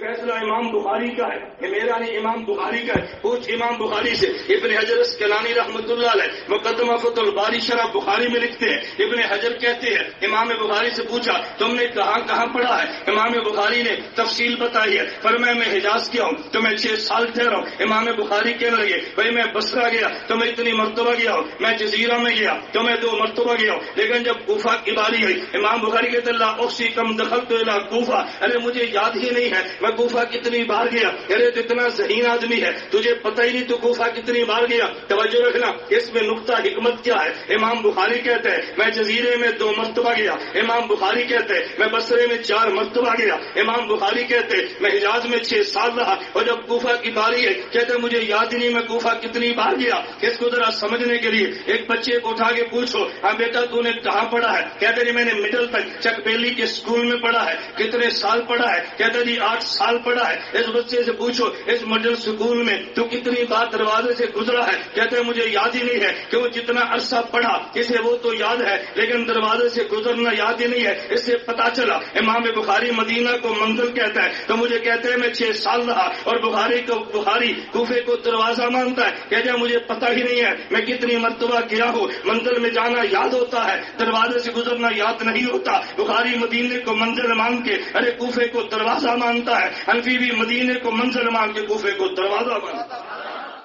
فیصلہ امام بخاری کا ہے، یہ میرا نہیں، امام بخاری کا ہے۔ پوچھ امام بخاری سے۔ ابن حجر اسقلانی رحمۃ اللہ علیہ مقدمہ فتح الباری شرح بخاری میں لکھتے ہیں، ابن حجر کہتے ہیں امام بخاری سے پوچھا تم نے کہاں کہاں پڑھا ہے؟ امام بخاری نے تفصیل بتائی ہے، فرمایا میں حجاز گیا ہوں تو میں 6 سال ٹھہرا ہوں۔ امام بخاری کہنے لگے بھائی میں بصرہ گیا تو میں اتنی مرتبہ گیا ہوں، میں جزیرہ میں گیا تو میں 2 مرتبہ گیا ہوں، لیکن جب کوفہ کی باری آئی امام بخاری کہتے اللہ احصی کم دخلت الی کوفہ، ارے مجھے یاد ہی نہیں ہے میں کوفہ کتنی بار گیا۔ ارے تو اتنا ذہین آدمی ہے تجھے پتہ ہی نہیں تو کوفہ کتنی بار گیا۔ توجہ رکھنا اس میں نقطہ حکمت کیا ہے۔ امام بخاری کہتے ہیں میں جزیرے میں 2 مرتبہ گیا، امام بخاری کہتے ہیں میں بصرے میں 4 مرتبہ گیا، امام بخاری کہتے ہیں میں حجاز میں 6 سال رہا، اور جب کوفہ کی باری ہے کہتے ہیں مجھے یاد ہی نہیں میں کوفہ کتنی بار گیا۔ اس کو ذرا سمجھنے کے لیے ایک بچے کو اٹھا کے پوچھو ہاں بیٹا تو نے کہاں پڑھا ہے؟ کہتے جی میں نے مڈل تک چک بیلی کے اسکول میں پڑھا ہے۔ کتنے سال پڑھا ہے؟ کہتا جی 8 سال پڑھا ہے۔ اس بچے سے پوچھو اس مڈل اسکول میں تو کتنی بار دروازے سے گزرا ہے؟ کہتے ہیں مجھے یاد ہی نہیں ہے، کیوں جتنا عرصہ پڑھا اسے وہ تو یاد ہے لیکن دروازے سے گزرنا یاد ہی نہیں ہے۔ اس سے پتا چلا امام بخاری مدینہ کو منزل کہتا ہے تو مجھے کہتے ہیں میں 6 سال رہا، اور بخاری کوفے کو دروازہ مانتا ہے۔ کہتے ہیں مجھے پتا ہی نہیں ہے میں کتنی مرتبہ گیا ہوں، منزل میں جانا یاد ہوتا ہے، دروازے سے گزرنا یاد نہیں ہوتا۔ بخاری مدینے کو منزل مان کے ارے کوفے کو دروازہ مانتا ہے، حنفی بھی مدینے کو منزل مان کے کوفے کو دروازہ مانتا ہے۔